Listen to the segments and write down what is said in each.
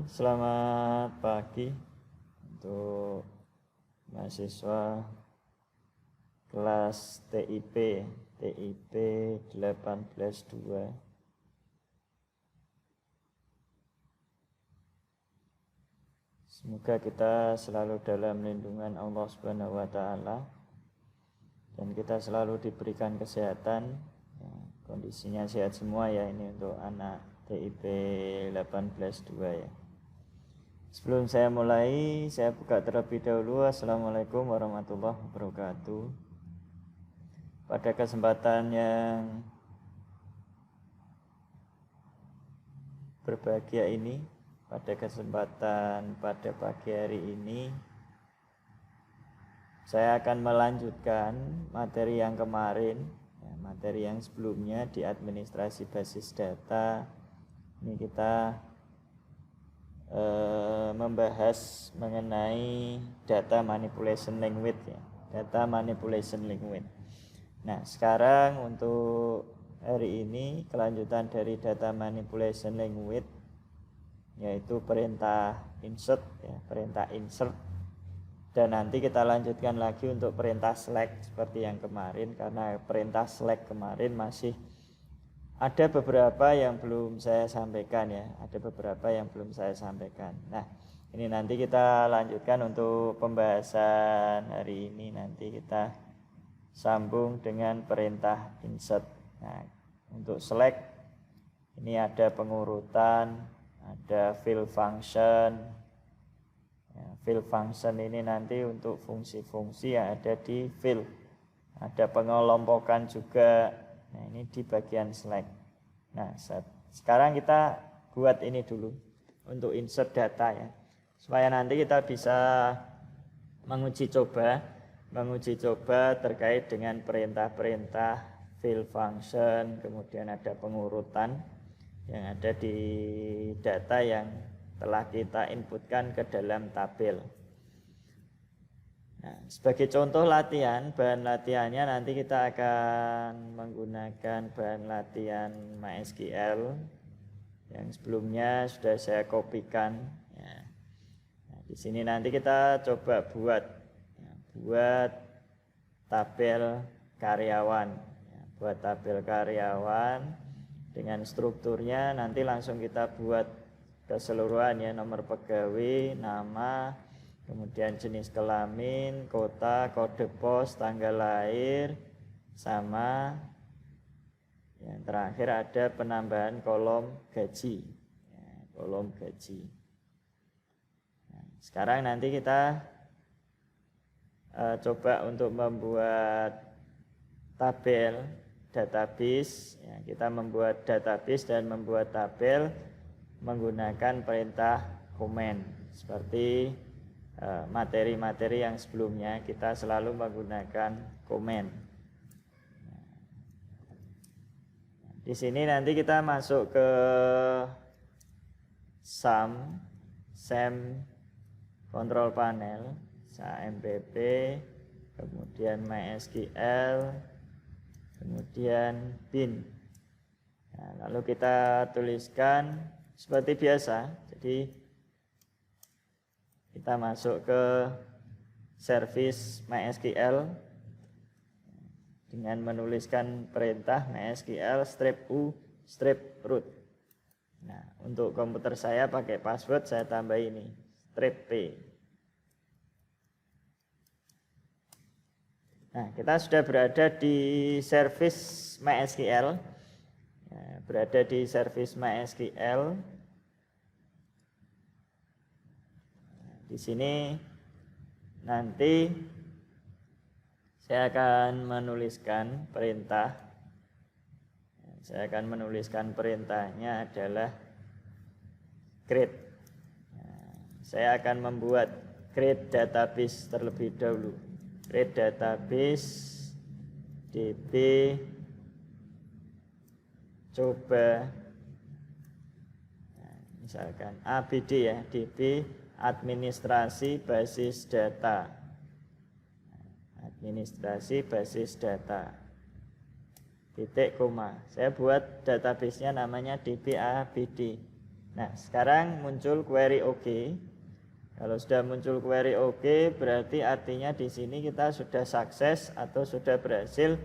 Selamat pagi untuk mahasiswa kelas TIP 18-2. Semoga kita selalu dalam lindungan Allah Subhanahu wa Ta'ala dan kita selalu diberikan kesehatan. Kondisinya sehat semua ya, ini untuk anak TIP 18-2 ya. Sebelum saya mulai, saya buka terlebih dahulu. Assalamualaikum warahmatullahi wabarakatuh. Pada kesempatan yang berbahagia ini, pada kesempatan pada pagi hari ini, saya akan melanjutkan materi yang kemarin, materi yang sebelumnya di administrasi basis data. Ini kita membahas mengenai data manipulation language ya, data manipulation language. Nah, sekarang untuk hari ini kelanjutan dari data manipulation language, yaitu perintah insert ya, perintah insert. Dan nanti kita lanjutkan lagi untuk perintah select seperti yang kemarin, karena perintah select kemarin masih ada beberapa yang belum saya sampaikan ya, ada beberapa yang belum saya sampaikan. Nah, ini nanti kita lanjutkan untuk pembahasan hari ini. Nanti kita sambung dengan perintah insert. Nah, untuk select ini ada pengurutan, ada fill function. Fill function ini nanti untuk fungsi-fungsi yang ada di fill. Ada pengelompokan juga. Nah, ini di bagian select. Nah, sekarang kita buat ini dulu untuk insert data ya, supaya nanti kita bisa menguji coba terkait dengan perintah-perintah fill function, kemudian ada pengurutan yang ada di data yang telah kita inputkan ke dalam tabel. Nah, sebagai contoh latihan, bahan latihannya nanti kita akan menggunakan bahan latihan MySQL yang sebelumnya sudah saya kopikan. Ya. Nah, di sini nanti kita coba buat tabel karyawan. Ya, buat tabel karyawan dengan strukturnya nanti langsung kita buat keseluruhan ya, nomor pegawai, nama, kemudian jenis kelamin, kota, kode pos, tanggal lahir, sama yang terakhir ada penambahan kolom gaji ya, kolom gaji. Nah, sekarang nanti kita coba untuk membuat tabel database ya, kita membuat database dan membuat tabel menggunakan perintah comment. Seperti materi-materi yang sebelumnya kita selalu menggunakan komen. Di sini nanti kita masuk ke SAM control panel, SAMPP, kemudian MySQL, kemudian bin. Nah, lalu kita tuliskan seperti biasa. Jadi kita masuk ke service MySQL dengan menuliskan perintah MySQL -u -root. Nah, untuk komputer saya pakai password, saya tambah ini -p. Nah, kita sudah berada di service MySQL. Berada di service MySQL. Di sini nanti saya akan menuliskan perintah. Saya akan menuliskan perintahnya adalah create. Saya akan membuat create database terlebih dahulu. Create database db coba. Misalkan abd ya, db administrasi basis data. Administrasi basis data. Titik koma. Saya buat databasenya namanya dbabd. Nah, sekarang muncul query OK. Kalau sudah muncul query OK, berarti artinya di sini kita sudah sukses atau sudah berhasil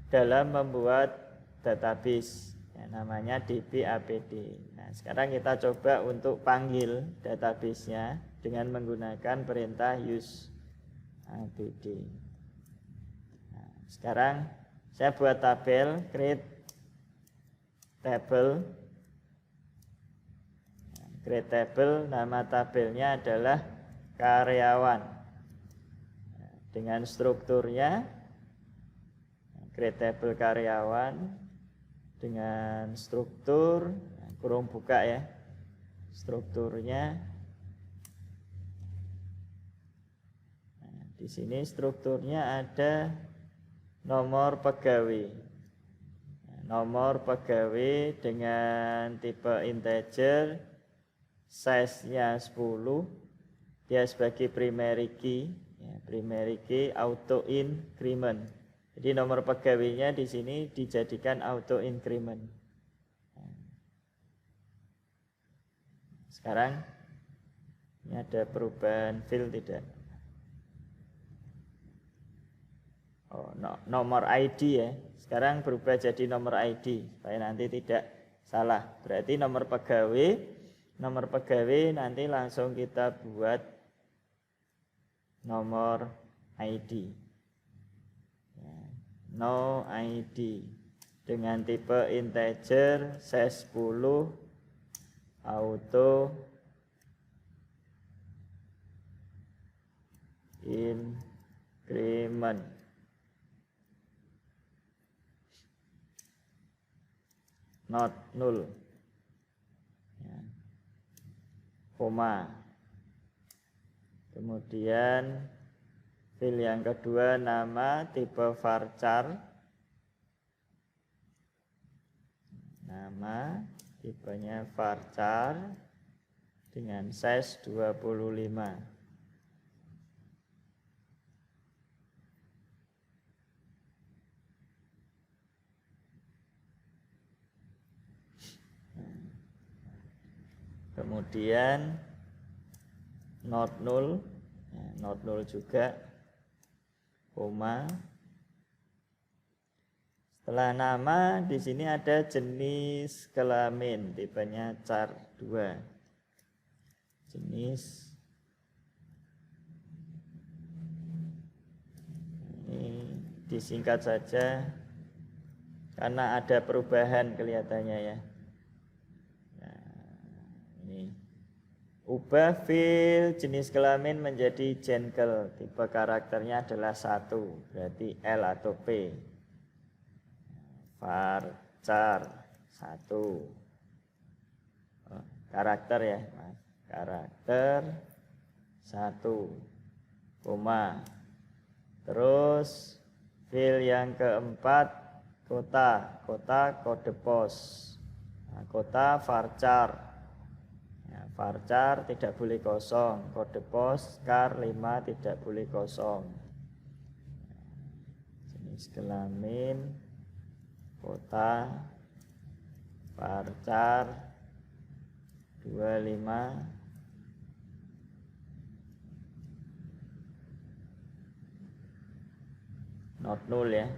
dalam membuat database yang namanya DB-APD. Nah, sekarang kita coba untuk panggil database-nya dengan menggunakan perintah use APD. Nah, sekarang saya buat tabel, create table. Create table, nama tabelnya adalah karyawan. Dengan strukturnya, create table karyawan dengan struktur, kurung buka ya, strukturnya. Nah, di sini strukturnya ada nomor pegawai. Nomor pegawai dengan tipe integer, size-nya 10, dia sebagai primary key, ya, primary key auto increment. Jadi nomor pegawainya di sini dijadikan auto increment. Sekarang ini ada perubahan field tidak? Oh, nomor ID ya. Sekarang berubah jadi nomor ID supaya nanti tidak salah. Berarti nomor pegawai nanti langsung kita buat nomor ID ya, no ID dengan tipe integer, size 10, auto increment, not null ya, koma. Kemudian field yang kedua nama tipe varchar, nama tipenya varchar dengan size 25. Kemudian not null, ya, not null juga, koma. Setelah nama di sini ada jenis kelamin, tipenya char 2. Jenis ini disingkat saja karena ada perubahan kelihatannya ya. Ubah field jenis kelamin menjadi gentle, tipe karakternya adalah 1, berarti L atau P. Varchar 1. Karakter ya, karakter 1, koma. Terus field yang keempat kota kode pos. Nah, kota varchar. Varchar tidak boleh kosong, kode pos kar 5 tidak boleh kosong. Jenis kelamin kota varchar 25, not null ya.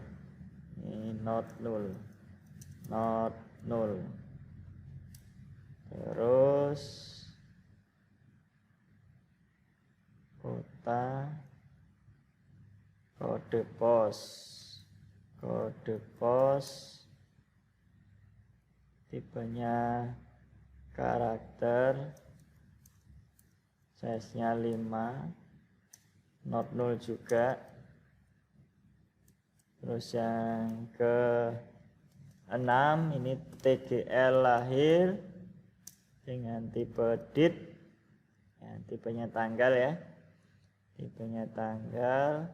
Ini not null. Terus kota kode pos tipenya karakter, size-nya 5, not null juga. Terus yang ke 6 ini TGL lahir dengan tipe date ya, tipenya tanggal ya, tipenya tanggal.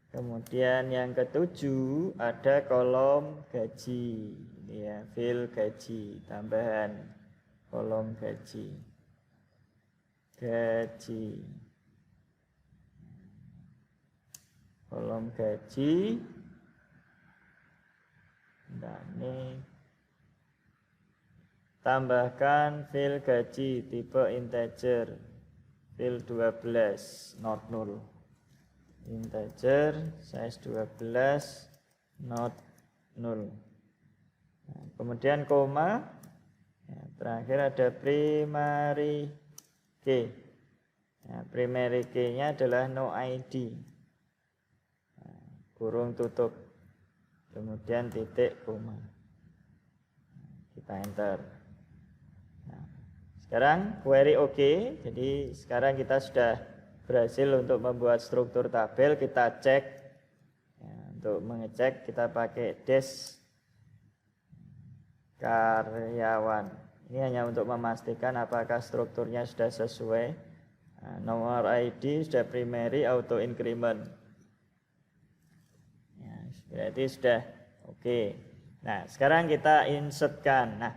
Kemudian yang ketujuh ada kolom gaji ya, field gaji, tambahan kolom gaji. Kolom gaji. Nah, ini tambahkan fil gaji tipe integer, fil 12 not null, integer size 12 not null. Nah, kemudian koma, ya, terakhir ada primary key. Nah, primary key-nya adalah no ID, nah, kurung tutup, kemudian titik koma. Kita enter. Nah, sekarang query oke. Jadi sekarang kita sudah berhasil untuk membuat struktur tabel. Kita cek, ya, untuk mengecek kita pakai dash karyawan. Ini hanya untuk memastikan apakah strukturnya sudah sesuai. Nah, nomor ID sudah primary auto increment, ya, berarti sudah oke. Nah, sekarang kita insertkan. Nah,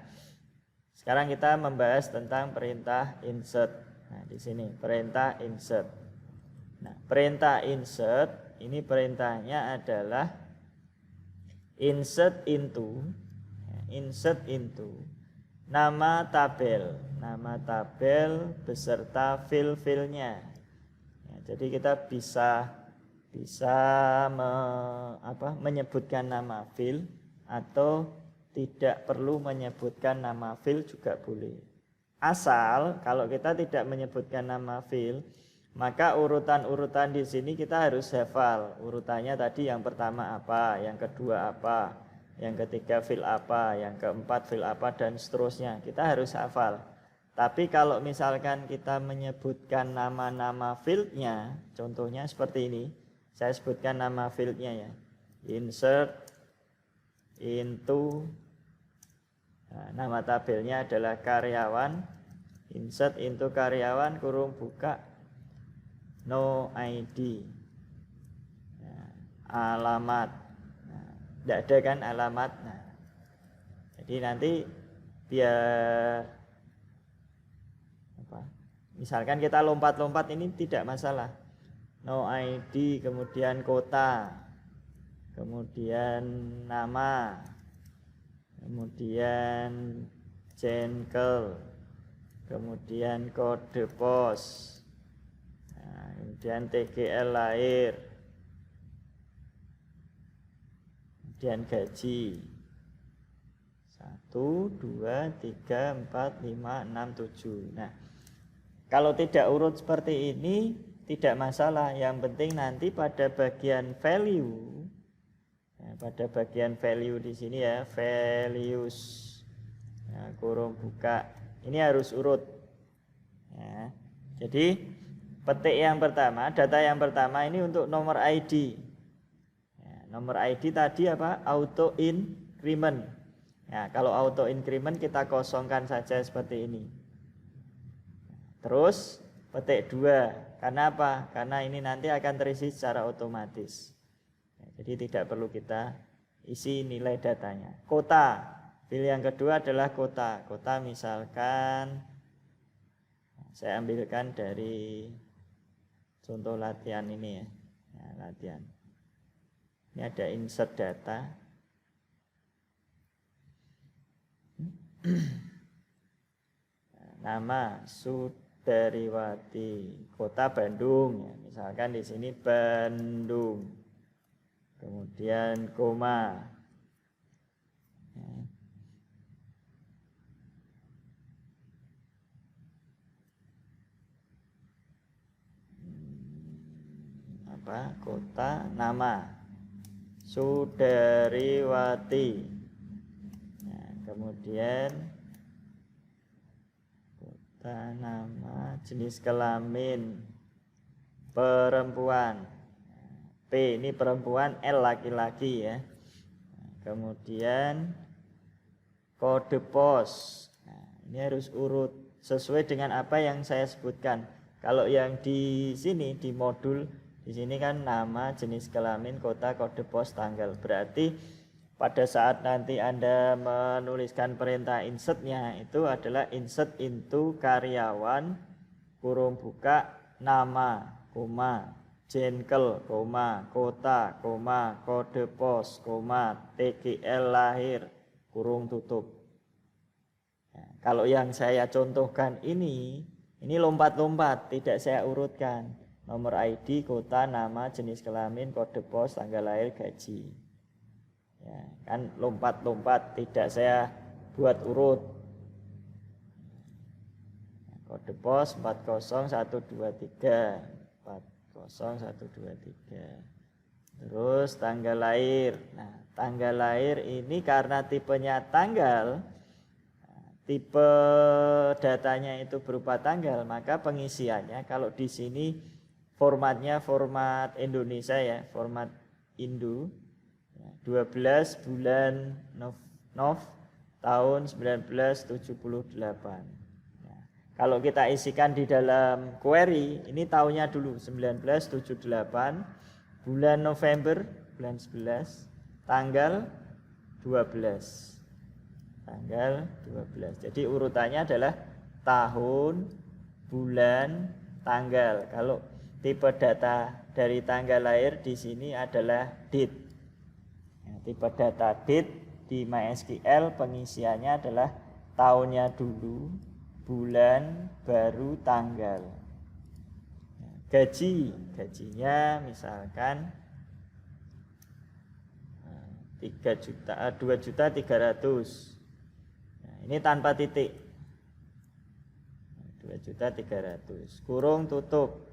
sekarang kita membahas tentang perintah insert. Nah, di sini perintah insert. Nah, perintah insert ini perintahnya adalah insert into nama tabel beserta fil-filnya. Ya, jadi kita bisa menyebutkan nama fil atau tidak perlu menyebutkan nama fil juga boleh. Asal kalau kita tidak menyebutkan nama fil, maka urutan-urutan di sini kita harus hafal. Urutannya tadi yang pertama apa, yang kedua apa, yang ketiga fil apa, yang keempat fil apa, dan seterusnya. Kita harus hafal. Tapi kalau misalkan kita menyebutkan nama-nama filnya, contohnya seperti ini. Saya sebutkan nama filnya ya. Insert into, nah, nama tabelnya adalah karyawan, insert into karyawan kurung buka no ID, nah, alamat, nah, tidak ada kan alamat. Nah, jadi nanti biar misalkan kita lompat-lompat ini tidak masalah, no ID kemudian kota, kemudian nama, kemudian jengkel, kemudian kode pos, nah, kemudian TGL lahir, kemudian gaji 1, 2, 3, 4, 5, 6, 7. Nah, kalau tidak urut seperti ini tidak masalah. Yang penting nanti pada bagian value, nah, pada bagian value di sini ya, values, nah, kurung buka, ini harus urut. Ya, jadi petik yang pertama, data yang pertama ini untuk nomor ID. Ya, nomor ID tadi apa? Auto increment. Ya, kalau auto increment kita kosongkan saja seperti ini. Terus petik 2. Karena apa? Karena ini nanti akan terisi secara otomatis. Jadi tidak perlu kita isi nilai datanya. Kota, pilih yang kedua adalah kota. Kota misalkan saya ambilkan dari contoh latihan ini ya. Nah, latihan. Ini ada insert data. Nama Sudariwati, kota Bandung ya. Misalkan di sini Bandung. Kemudian koma. Apa? Kota, nama Sudariwati. Nah, kemudian kota, nama, jenis kelamin perempuan. P ini perempuan, L laki-laki ya. Kemudian kode pos. Nah, ini harus urut sesuai dengan apa yang saya sebutkan. Kalau yang di sini di modul di sini kan nama, jenis kelamin, kota, kode pos, tanggal. Berarti pada saat nanti Anda menuliskan perintah insertnya itu adalah insert into karyawan kurung buka nama, koma, jengkel, koma, kota, koma, kode pos, koma, TGL lahir, kurung tutup. Ya, Kalau yang saya contohkan ini lompat-lompat, tidak saya urutkan. Nomor ID, kota, nama, jenis kelamin, kode pos, tanggal lahir, gaji. Ya, kan lompat-lompat, tidak saya buat urut. Kode pos 40123, 40123. Terus tanggal lahir. Nah, tanggal lahir ini karena tipenya tanggal, tipe datanya itu berupa tanggal, maka pengisiannya kalau di sini formatnya format Indonesia ya, format Indo. 12 bulan Nov tahun 1978. Nah, kalau kita isikan di dalam query, ini tahunnya dulu 1978, bulan November, bulan 11, tanggal 12. Tanggal 12. Jadi urutannya adalah tahun, bulan, tanggal. Kalau tipe data dari tanggal lahir di sini adalah date. Ya, tipe data date di MySQL pengisiannya adalah tahunnya dulu, bulan, baru ya, gajinya misalkan 2.300.000. Nah, ini tanpa titik. 2.300.000 kurung tutup.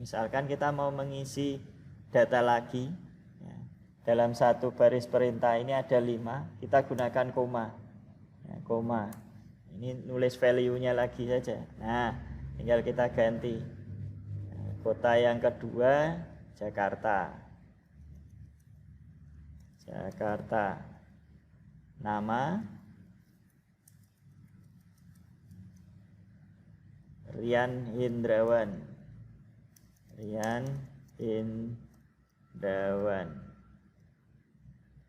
Misalkan kita mau mengisi data lagi ya, dalam satu baris perintah ini ada 5, kita gunakan koma ya, koma. Ini nulis value-nya lagi saja. Nah, tinggal kita ganti. Nah, kota yang kedua Jakarta. Nama Rian Hindrawan.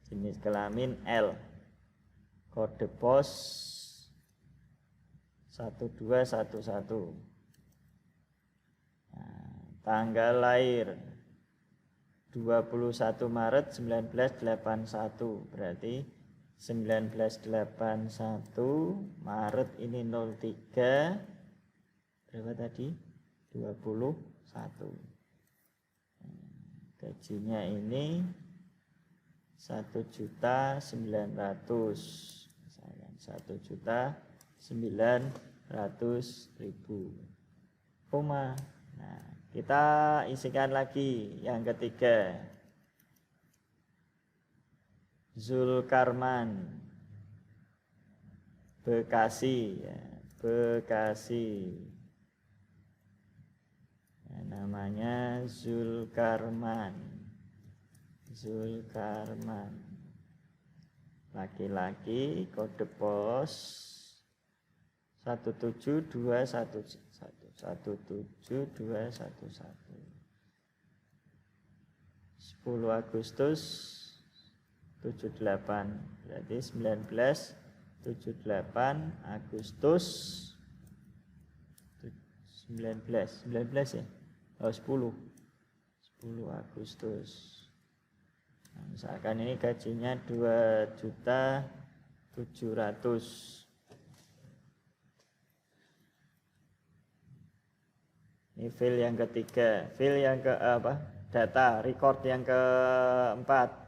Jenis kelamin L. Kode pos 1211. Nah, tanggal lahir 21 Maret 1981. Berarti 1981 Maret ini 03 berapa tadi? 21. Gajinya ini 1.900.000, misalkan 1.900.000, koma. Nah, kita isikan lagi yang ketiga. Zulkarman, Bekasi ya, Bekasi. Nah, namanya Zulkarman. Laki-laki, kode pos 17211. 17211. 10 Agustus 78. Berarti 1978 Agustus 19 ya. Oh 10 Agustus. Nah, misalkan ini gajinya 2.700.000. Ini file yang ketiga, file yang data record yang keempat.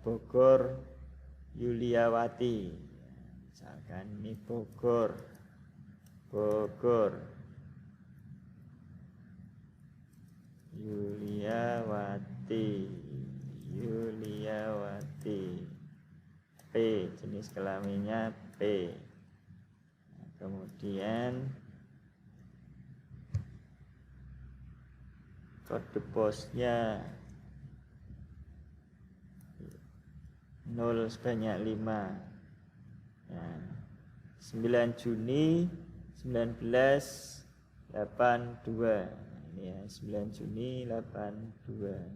Bogor Yuliawati. Misalkan ini Bogor Yuliawati. P, jenis kelaminnya P. Nah, kemudian kode posnya 0 sebanyak 5. Nah, 9 Juni 1982. Ini ya, 9 Juni 82.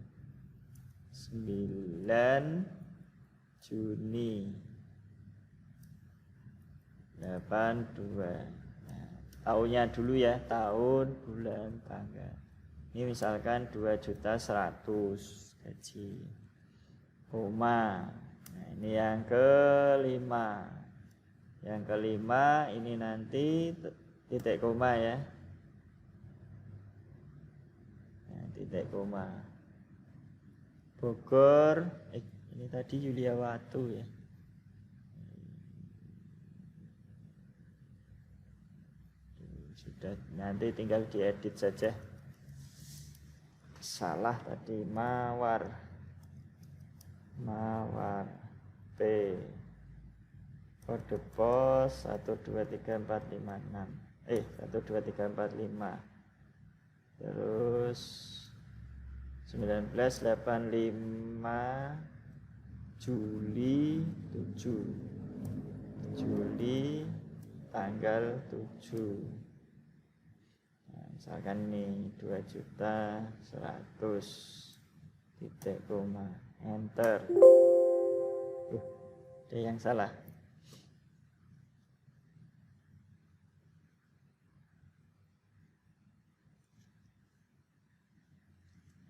9 Juni 82. Nah, tahunnya dulu ya, tahun, bulan, tanggal. Ini misalkan 2.100.000 gaji. Koma. Nah, ini yang kelima. Yang kelima ini nanti titik koma ya. Nah, titik koma. Bogor, ini tadi Yuliawatu ya. Sudah, nanti tinggal diedit saja. Salah tadi, Mawar P, kode pos 123456, 123455, terus 1985 Juli tanggal 7. Nah, misalkan ini 2.100.000 titik koma, enter. Ada yang salah.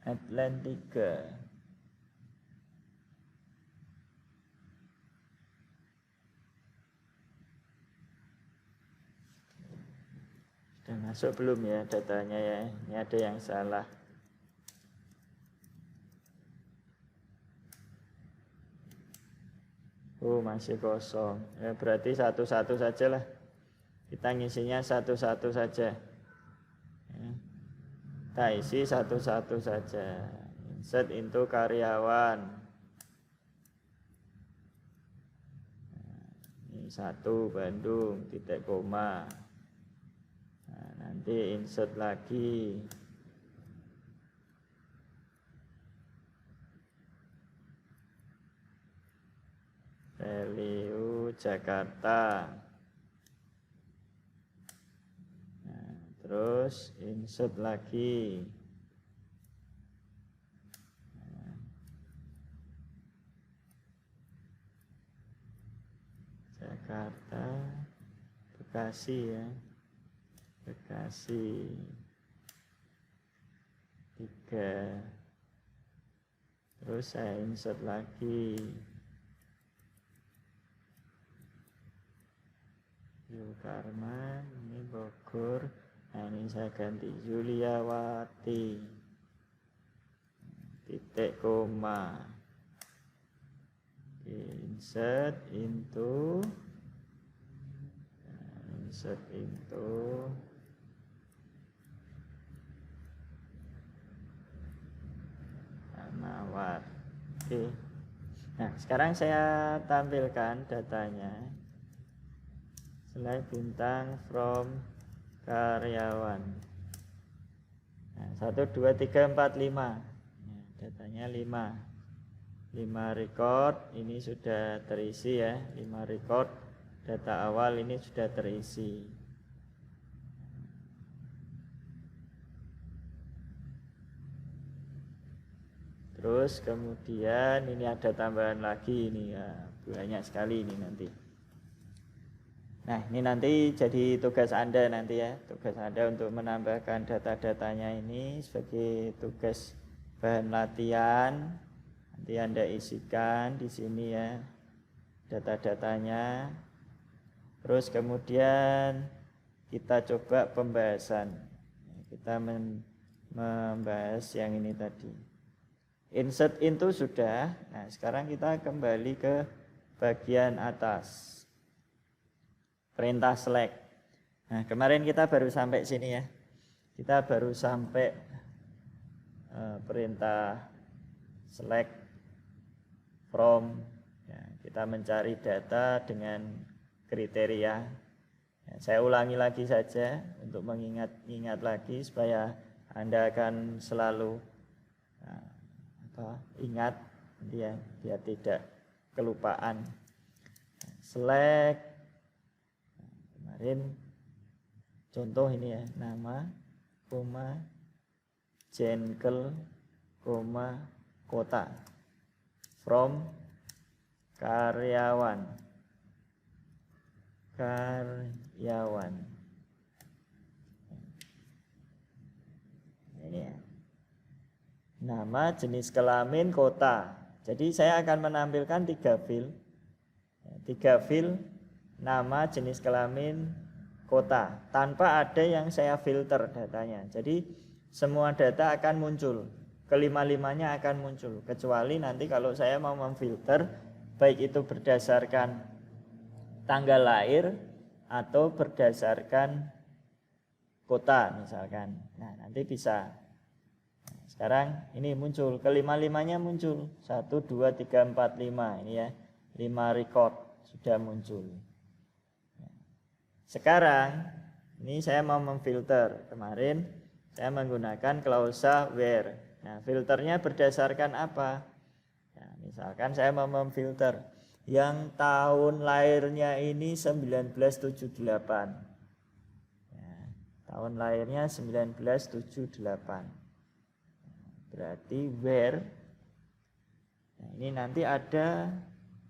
Atlantika. Sudah masuk belum ya datanya ya? Ini ada yang salah. Oh, masih kosong. Ya, berarti satu-satu saja lah. Kita ngisinya satu-satu saja. Ya. Kita isi satu-satu saja. Insert into karyawan. Nah, ini 1 Bandung, titik koma. Nah, nanti insert lagi. Value Jakarta. Nah, terus insert lagi. Nah, Jakarta, Bekasi ya. Bekasi 3. Terus saya insert lagi. Zulkarman, ini Bogor. Nah, ini saya ganti Yuliawati, titik koma. Insert into Mawar. Oke. Nah, sekarang saya tampilkan datanya. Selai bintang from karyawan. Nah, 1 2 3 4 5. Nah, datanya 5 record ini sudah terisi ya. 5 record data awal ini sudah terisi. Terus kemudian ini ada tambahan lagi ini ya, banyak sekali ini nanti. Nah, ini nanti jadi tugas Anda nanti ya, tugas Anda untuk menambahkan data-datanya ini sebagai tugas bahan latihan. Nanti Anda isikan di sini ya data-datanya. Terus kemudian kita coba pembahasan. Kita membahas yang ini tadi. Insert into sudah. Nah, sekarang kita kembali ke bagian atas. Perintah select. Nah, kemarin kita baru sampai sini ya. Kita baru sampai perintah select from. Ya, kita mencari data dengan kriteria. Ya, saya ulangi lagi saja untuk mengingat lagi supaya Anda akan selalu ingat dia biar tidak kelupaan. Select, kemarin contoh ini ya, nama, koma, jengkel, koma, kota, from, karyawan. Ini ya. Nama, jenis kelamin, kota. Jadi saya akan menampilkan 3 field. 3 field nama, jenis kelamin, kota, tanpa ada yang saya filter datanya. Jadi semua data akan muncul, kelima-limanya akan muncul, kecuali nanti kalau saya mau memfilter baik itu berdasarkan tanggal lahir atau berdasarkan kota misalkan. Nah, nanti bisa. Nah, sekarang ini muncul, kelima-limanya muncul, 1, 2, 3, 4, 5 ini ya, 5 record sudah muncul. Sekarang ini saya mau memfilter. Kemarin saya menggunakan klausa where. Nah, filternya berdasarkan apa? Nah, misalkan saya mau memfilter yang tahun lahirnya ini 1978. Ya, tahun lahirnya 1978. Berarti where. Nah, ini nanti ada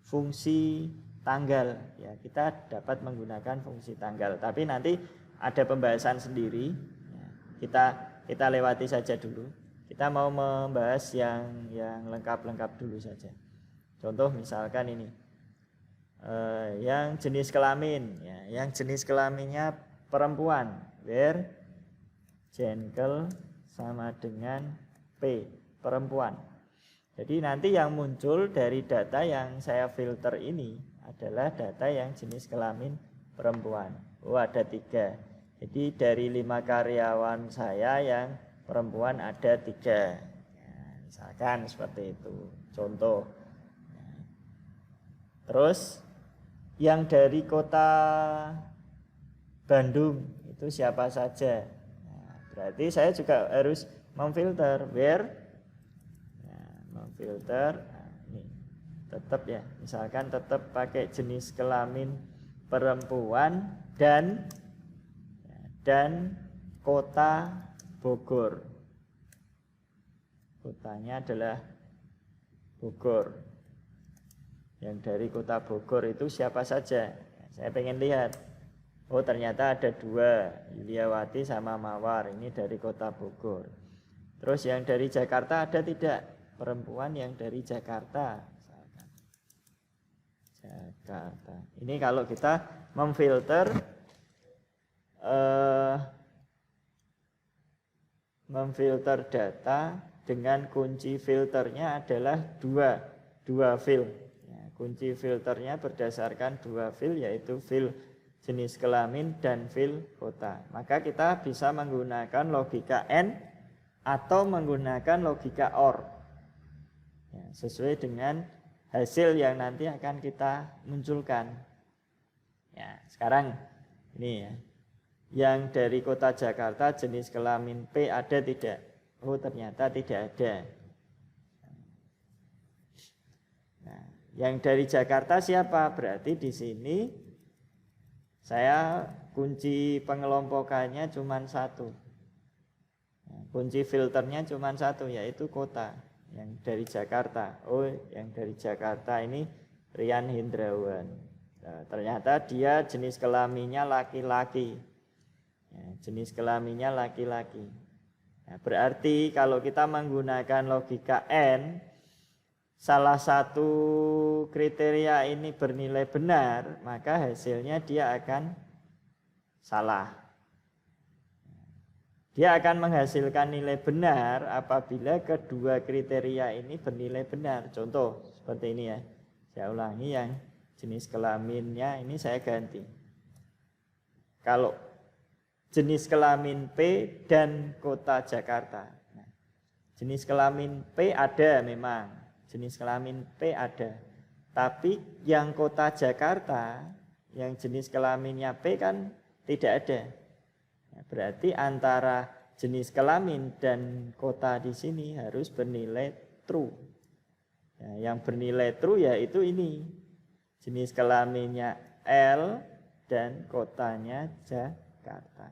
fungsi tanggal, ya kita dapat menggunakan fungsi tanggal, tapi nanti ada pembahasan sendiri, ya, kita lewati saja dulu. Kita mau membahas yang lengkap dulu saja. Contoh misalkan ini yang jenis kelamin, ya, yang jenis kelaminnya perempuan, where jengkel sama dengan P, perempuan. Jadi nanti yang muncul dari data yang saya filter ini adalah data yang jenis kelamin perempuan. Oh, ada 3. Jadi dari 5 karyawan saya yang perempuan ada 3. Ya, misalkan seperti itu. Contoh. Terus yang dari kota Bandung itu siapa saja? Nah, berarti saya juga harus memfilter where. Nah, memfilter. Tetap ya, misalkan tetap pakai jenis kelamin perempuan dan kota Bogor. Kotanya adalah Bogor. Yang dari kota Bogor itu siapa saja? Saya pengen lihat. Oh, ternyata ada 2, Yuliawati sama Mawar. Ini dari kota Bogor. Terus yang dari Jakarta ada tidak? Perempuan yang dari Jakarta. Jakarta. Ini kalau kita memfilter data dengan kunci filternya adalah dua field. Ya, kunci filternya berdasarkan 2 field, yaitu field jenis kelamin dan field kota. Maka kita bisa menggunakan logika AND atau menggunakan logika OR. Ya, sesuai dengan hasil yang nanti akan kita munculkan. Ya, sekarang ini ya. Yang dari kota Jakarta jenis kelamin P ada tidak? Oh, ternyata tidak ada. Nah, yang dari Jakarta siapa? Berarti di sini saya kunci pengelompokannya cuma 1. Nah, kunci filternya cuma 1, yaitu kota. Yang dari Jakarta. Oh, yang dari Jakarta ini Rian Hindrawan. Nah, ternyata dia jenis kelaminnya laki-laki. Ya, jenis kelaminnya laki-laki. Nah, berarti kalau kita menggunakan logika N, salah satu kriteria ini bernilai benar, maka hasilnya dia akan salah. Dia akan menghasilkan nilai benar apabila kedua kriteria ini bernilai benar. Contoh seperti ini ya. Saya ulangi, yang jenis kelaminnya ini saya ganti. Kalau jenis kelamin P dan kota Jakarta. Nah, jenis kelamin P ada memang. Jenis kelamin P ada. Tapi yang kota Jakarta, yang jenis kelaminnya P kan tidak ada. Berarti antara jenis kelamin dan kota di sini harus bernilai true. Nah, yang bernilai true yaitu ini. Jenis kelaminnya L dan kotanya Jakarta.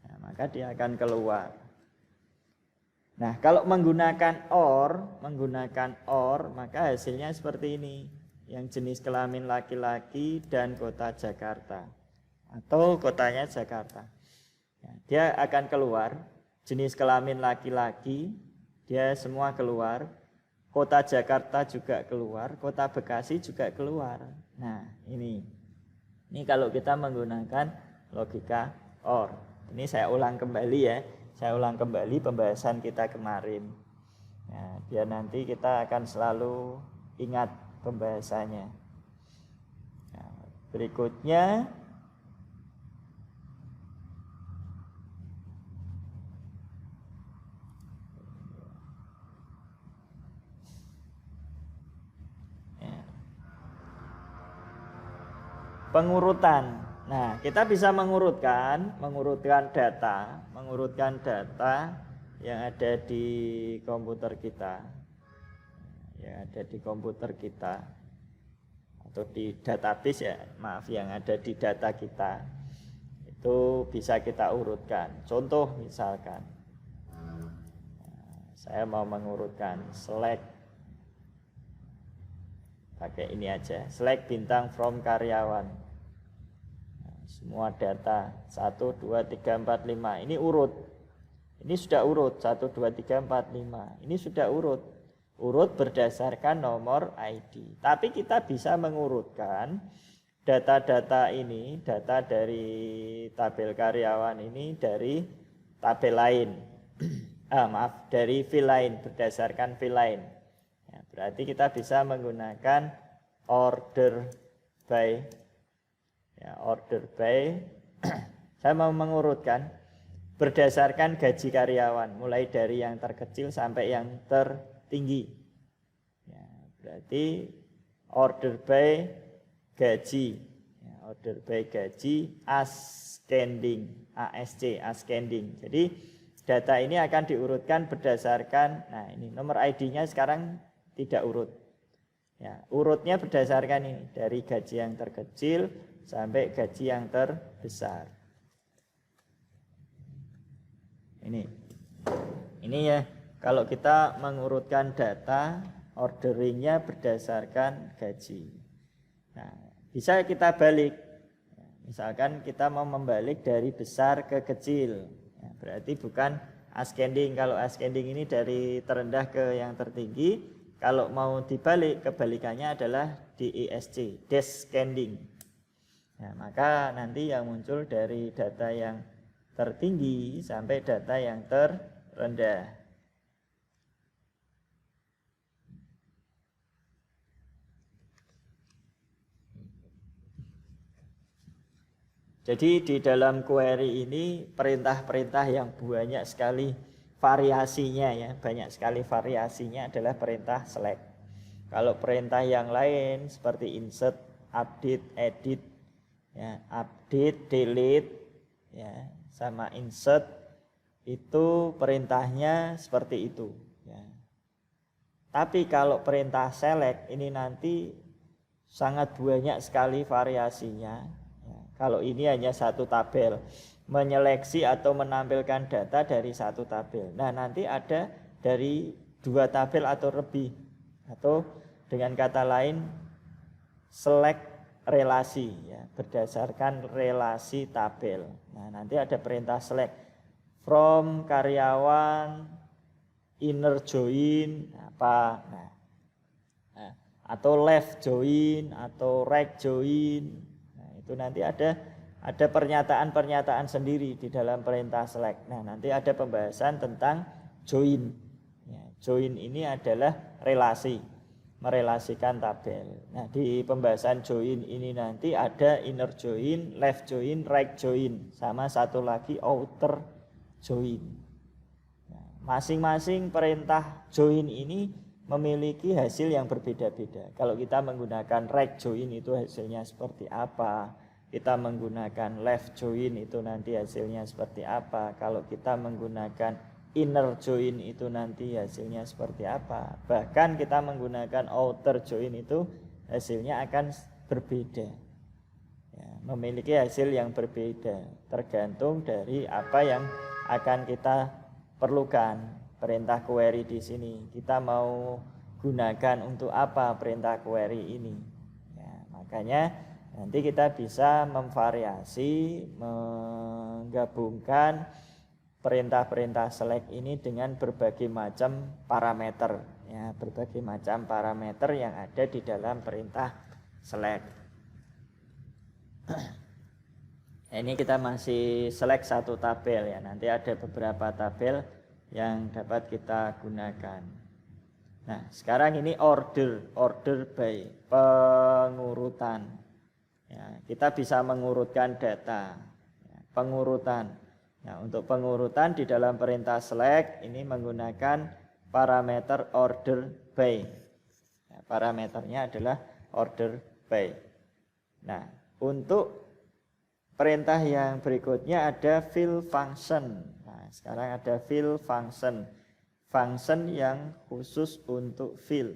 Nah, maka dia akan keluar. Nah, kalau menggunakan OR, maka hasilnya seperti ini. Yang jenis kelamin laki-laki dan kota Jakarta. Atau kotanya Jakarta. Dia akan keluar jenis kelamin laki-laki, dia semua keluar, kota Jakarta juga keluar, kota Bekasi juga keluar. Nah, ini kalau kita menggunakan logika OR. Ini saya ulang kembali ya. Saya ulang kembali pembahasan kita kemarin. Nah, biar nanti kita akan selalu ingat pembahasannya. Nah, berikutnya pengurutan. Nah, kita bisa mengurutkan data yang ada di komputer kita. Atau di database ya, maaf, yang ada di data kita. Itu bisa kita urutkan. Contoh misalkan, saya mau mengurutkan select, pakai ini aja, select bintang from karyawan. Semua data 1, 2, 3, 4, 5. Ini urut. Ini sudah urut 1, 2, 3, 4, 5. Ini sudah urut. Urut berdasarkan nomor ID. Tapi kita bisa mengurutkan data-data ini, data dari tabel karyawan ini dari tabel lain. Dari file lain, berdasarkan file lain. Ya, berarti kita bisa menggunakan order by. Ya, order by. Saya mau mengurutkan berdasarkan gaji karyawan, mulai dari yang terkecil sampai yang tertinggi. Ya, berarti order by gaji. Ya, order by gaji ascending, ascending. Jadi data ini akan diurutkan berdasarkan, nah ini nomor ID-nya sekarang tidak urut. Ya, urutnya berdasarkan ini, dari gaji yang terkecil sampai gaji yang terbesar. Ini ya, kalau kita mengurutkan data, orderingnya berdasarkan gaji. Nah, bisa kita balik. Misalkan kita mau membalik dari besar ke kecil, ya, berarti bukan ascending. Kalau ascending ini dari terendah ke yang tertinggi. Kalau mau dibalik, kebalikannya adalah DESC, descending. Nah, maka nanti yang muncul dari data yang tertinggi sampai data yang terendah. Jadi di dalam query ini perintah-perintah yang banyak sekali variasinya ya, banyak sekali variasinya adalah perintah select. Kalau perintah yang lain seperti insert, update, edit, ya, update, delete, ya, sama insert itu perintahnya seperti itu. Ya. Tapi kalau perintah select ini nanti sangat banyak sekali variasinya. Ya. Kalau ini hanya satu tabel, menyeleksi atau menampilkan data dari satu tabel. Nah, nanti ada dari 2 tabel atau lebih, atau dengan kata lain select relasi ya, berdasarkan relasi tabel. Nah, nanti ada perintah select from karyawan inner join apa. Nah, atau left join atau right join. Nah, itu nanti ada pernyataan-pernyataan sendiri di dalam perintah select. Nah, nanti ada pembahasan tentang join. Ya, join ini adalah relasi, merelasikan tabel. Nah, di pembahasan join ini nanti ada inner join, left join, right join, sama satu lagi outer join. Nah, masing-masing perintah join ini memiliki hasil yang berbeda-beda. Kalau kita menggunakan right join itu hasilnya seperti apa? Kita menggunakan left join itu nanti hasilnya seperti apa? Kalau kita menggunakan inner join itu nanti hasilnya seperti apa? Bahkan kita menggunakan outer join itu hasilnya akan berbeda. Ya, memiliki hasil yang berbeda tergantung dari apa yang akan kita perlukan. Perintah query di sini kita mau gunakan untuk apa perintah query ini? Ya, makanya nanti kita bisa memvariasi, menggabungkan perintah-perintah select ini dengan berbagai macam parameter. ya, berbagai macam parameter yang ada di dalam perintah select. Ini kita masih select satu tabel ya, nanti ada beberapa tabel yang dapat kita gunakan. Nah, sekarang ini order by pengurutan. Ya, kita bisa mengurutkan data, ya, pengurutan. Nah, untuk pengurutan di dalam perintah select ini menggunakan parameter order by. Nah, parameternya adalah order by. Nah, untuk perintah yang berikutnya ada fill function. Nah, sekarang ada fill function. Function yang khusus untuk fill.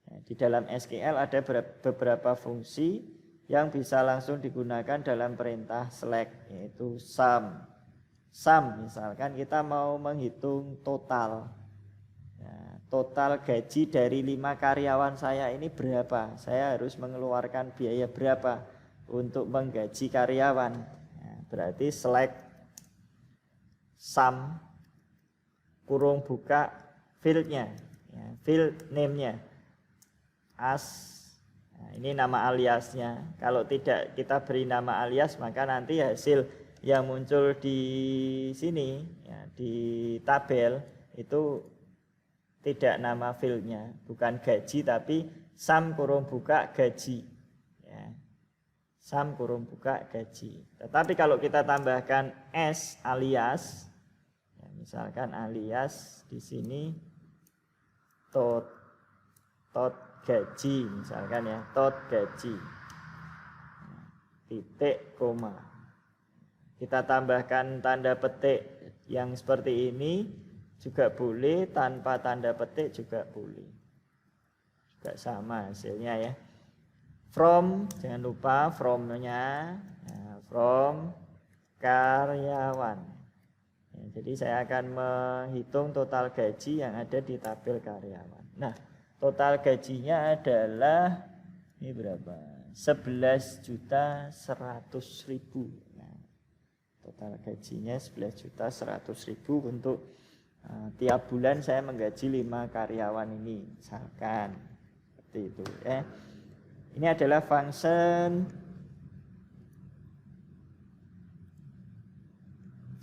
Nah, di dalam SQL ada beberapa fungsi yang bisa langsung digunakan dalam perintah select, yaitu sum. Sum, misalkan kita mau menghitung total. Nah, total gaji dari 5 karyawan saya ini berapa? Saya harus mengeluarkan biaya berapa untuk menggaji karyawan? Nah, berarti select sum kurung buka fieldnya, ya, field name-nya as. Nah, ini nama aliasnya. Kalau tidak kita beri nama alias, maka nanti hasil yang muncul di sini, ya, di tabel itu tidak nama fieldnya, bukan gaji tapi sum kurung buka gaji, ya. Sum kurung buka gaji. Tetapi kalau kita tambahkan s alias, ya, misalkan alias di sini tot gaji, misalkan ya, tot gaji, titik koma. Kita tambahkan tanda petik yang seperti ini juga boleh, tanpa tanda petik juga boleh, juga sama hasilnya ya. From, jangan lupa from-nya, nah, from karyawan. Ya, jadi saya akan menghitung total gaji yang ada di tabel karyawan. Nah, total gajinya adalah ini berapa? 11.100.000. Nah, total gajinya 11.100.000 untuk tiap bulan saya menggaji 5 karyawan ini, misalkan seperti itu ya. Ini adalah function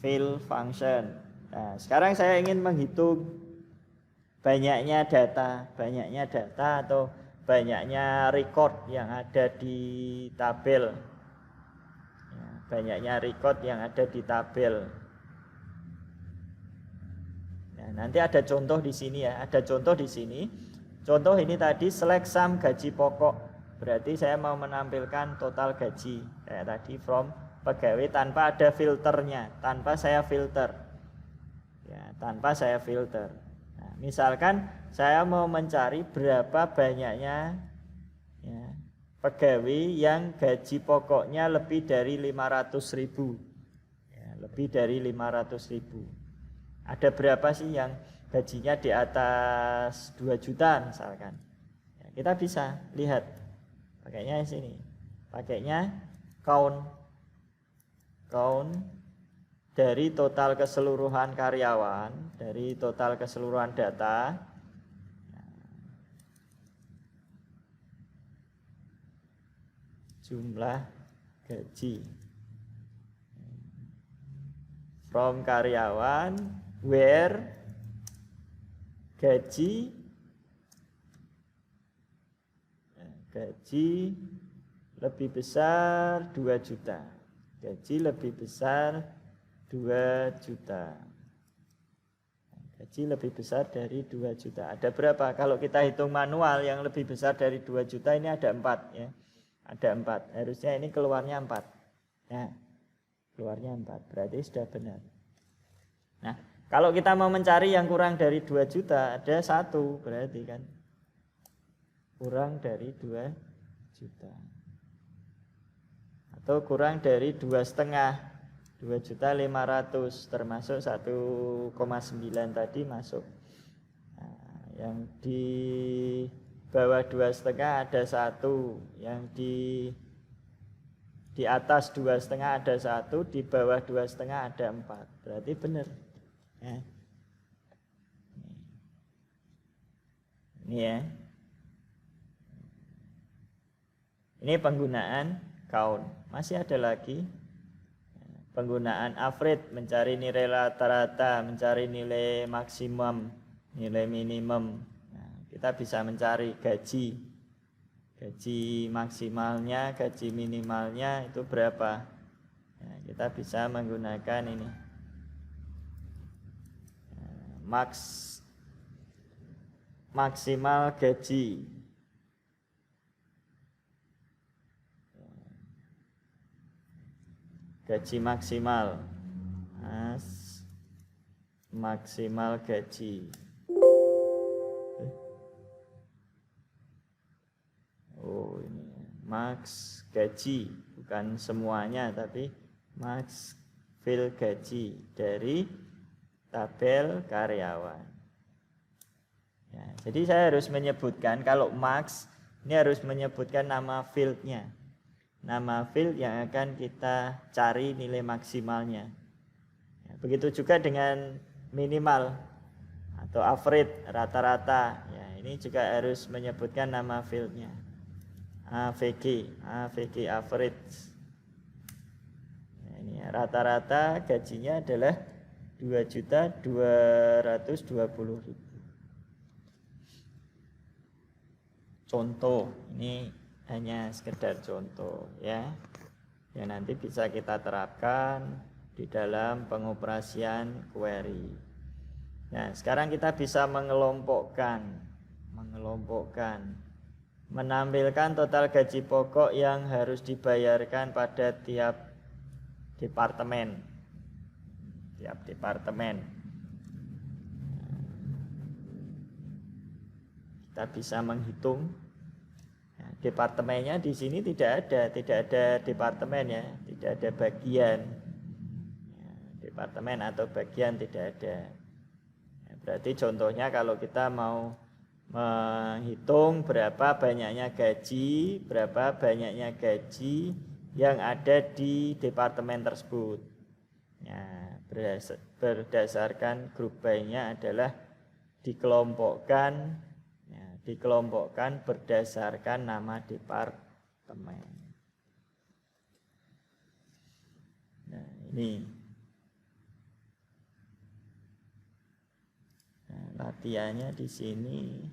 fill function. Nah, sekarang saya ingin menghitung banyaknya data atau banyaknya record yang ada di tabel. Ya, banyaknya record yang ada di tabel. Nah, nanti ada contoh di sini ya, ada contoh di sini. Contoh ini tadi select sum gaji pokok. Berarti saya mau menampilkan total gaji kayak tadi from pegawai tanpa ada filternya, tanpa saya filter. Ya, tanpa saya filter. Nah, misalkan saya mau mencari berapa banyaknya ya, pegawai yang gaji pokoknya lebih dari 500.000. Ya, lebih dari 500.000. Ada berapa sih yang gajinya di atas 2 juta misalkan? Ya, kita bisa lihat. Pakainya di sini. Pakainya count dari total keseluruhan karyawan, dari total keseluruhan data. Jumlah gaji. From karyawan where gaji lebih besar 2 juta. Gaji lebih besar 2 juta. Gaji lebih besar dari 2 juta. Ada berapa? Kalau kita hitung manual yang lebih besar dari 2 juta ini ada 4 ya. Ada 4. Harusnya ini keluarnya 4. Nah, keluarnya 4. Berarti sudah benar. Nah, kalau kita mau mencari yang kurang dari 2 juta, ada 1 berarti kan. Kurang dari 2 juta. Atau kurang dari 2,5, 2.500.000 termasuk 1,9 tadi masuk. Nah, yang di bawah 2,5 ada 1, yang di atas 2,5 ada 1, di bawah 2,5 ada 4. Berarti benar. Ya. Ini ya. Ini penggunaan count. Masih ada lagi penggunaan average, mencari nilai rata-rata, mencari nilai maksimum, nilai minimum. Nah, kita bisa mencari gaji maksimalnya, gaji minimalnya itu berapa. Nah, kita bisa menggunakan ini maksimal gaji. Gaji maksimal, maksimal gaji. Oh, ini max gaji, bukan semuanya tapi max fil gaji dari tabel karyawan. Ya, jadi saya harus menyebutkan kalau max ini harus menyebutkan nama fieldnya. Nama field yang akan kita cari nilai maksimalnya. Ya, begitu juga dengan minimal atau average, rata-rata. Ya, ini juga harus menyebutkan nama fieldnya. AVG average. Ya, ini rata-rata gajinya adalah 2.220.000. Contoh, ini hanya sekedar contoh ya, yang nanti bisa kita terapkan di dalam pengoperasian query. Nah, sekarang kita bisa mengelompokkan, menampilkan total gaji pokok yang harus dibayarkan pada tiap departemen. Kita bisa menghitung. Nah, departemennya di sini tidak ada departemen ya, tidak ada bagian. Ya, departemen atau bagian tidak ada. Ya, berarti contohnya kalau kita mau menghitung berapa banyaknya gaji yang ada di departemen tersebut. Ya, berdasarkan grup by-nya adalah dikelompokkan berdasarkan nama departemen. Nah, ini latihannya di sini.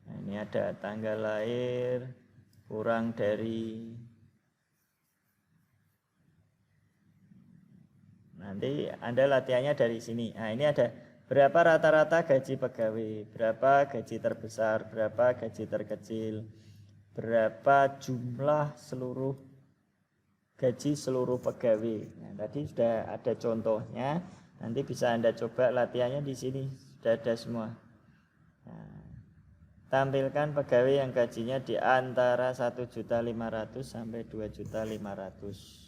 Nah, ini ada tanggal lahir kurang dari, nanti Anda latihannya dari sini. Nah, ini ada berapa rata-rata gaji pegawai, berapa gaji terbesar, berapa gaji terkecil, berapa jumlah seluruh gaji seluruh pegawai. Nah, tadi sudah ada contohnya. Nanti bisa Anda coba latihannya di sini, sudah ada semua. Nah, tampilkan pegawai yang gajinya di antara 1.500.000 sampai 2.500.000.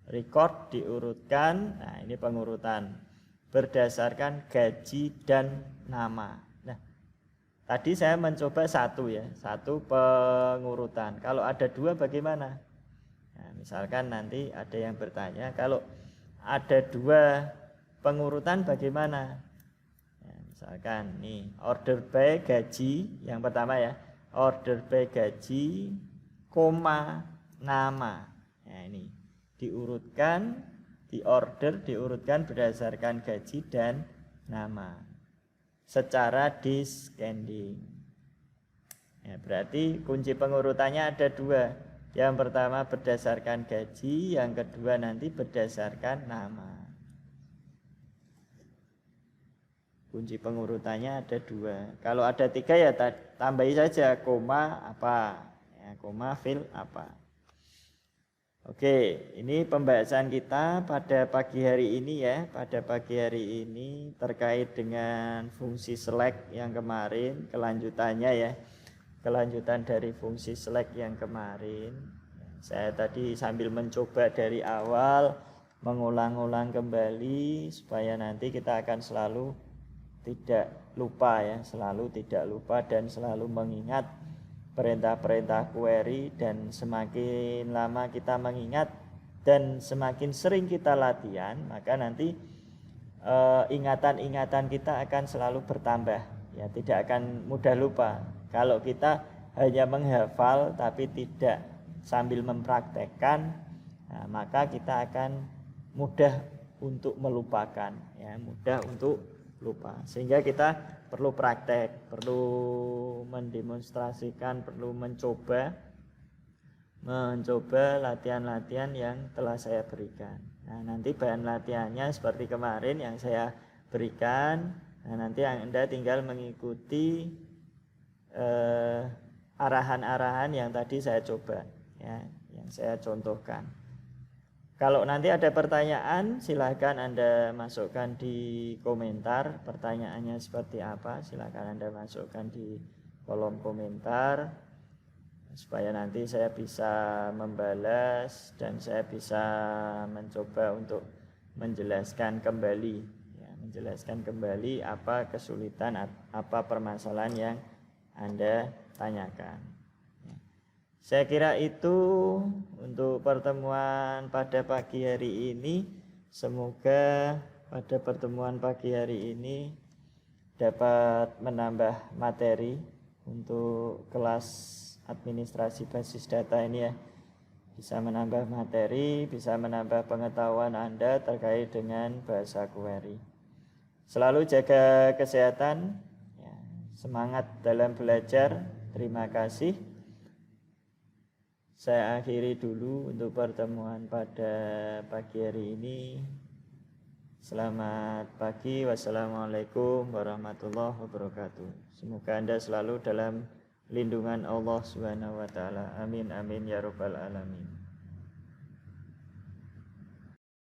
Record diurutkan. Nah, ini pengurutan berdasarkan gaji dan nama. Nah, tadi saya mencoba satu pengurutan. Kalau ada dua bagaimana? Nah, misalkan nanti ada yang bertanya, kalau ada dua pengurutan bagaimana? Nah, misalkan nih order by gaji yang pertama ya, order by gaji, koma nama. Nah, ini diurutkan berdasarkan gaji dan nama secara descending. Ya, berarti kunci pengurutannya ada dua. Yang pertama berdasarkan gaji, yang kedua nanti berdasarkan nama. Kunci pengurutannya ada dua. Kalau ada tiga ya tambahi saja koma apa, ya, koma fill apa. Oke, ini pembahasan kita pada pagi hari ini ya. Pada pagi hari ini terkait dengan fungsi select yang kemarin, kelanjutannya ya. Kelanjutan dari fungsi select yang kemarin. Saya tadi sambil mencoba dari awal, mengulang-ulang kembali supaya nanti kita akan selalu tidak lupa ya, dan selalu mengingat perintah-perintah query, dan semakin lama kita mengingat dan semakin sering kita latihan, maka nanti ingatan-ingatan kita akan selalu bertambah, ya tidak akan mudah lupa. Kalau kita hanya menghafal tapi tidak sambil mempraktekkan, nah, maka kita akan mudah untuk melupakan, ya mudah untuk lupa. Sehingga kita perlu praktek, perlu mendemonstrasikan, perlu mencoba latihan-latihan yang telah saya berikan. Nah, nanti bahan latihannya seperti kemarin yang saya berikan. Nah, nanti Anda tinggal mengikuti arahan-arahan yang tadi saya coba, ya, yang saya contohkan. Kalau nanti ada pertanyaan, silahkan Anda masukkan di komentar. Pertanyaannya seperti apa? Silahkan Anda masukkan di kolom komentar, supaya nanti saya bisa membalas dan saya bisa mencoba untuk menjelaskan kembali, ya, menjelaskan kembali apa kesulitan, apa permasalahan yang Anda tanyakan. Saya kira itu untuk pertemuan pada pagi hari ini. Semoga pada pertemuan pagi hari ini dapat menambah materi untuk kelas administrasi basis data ini, ya. Bisa menambah materi, bisa menambah pengetahuan Anda terkait dengan bahasa query. Selalu jaga kesehatan, ya, semangat dalam belajar. Terima kasih. Saya akhiri dulu untuk pertemuan pada pagi hari ini. Selamat pagi. Wassalamualaikum warahmatullahi wabarakatuh. Semoga Anda selalu dalam lindungan Allah Subhanahu wa taala. Amin amin ya rabbal alamin.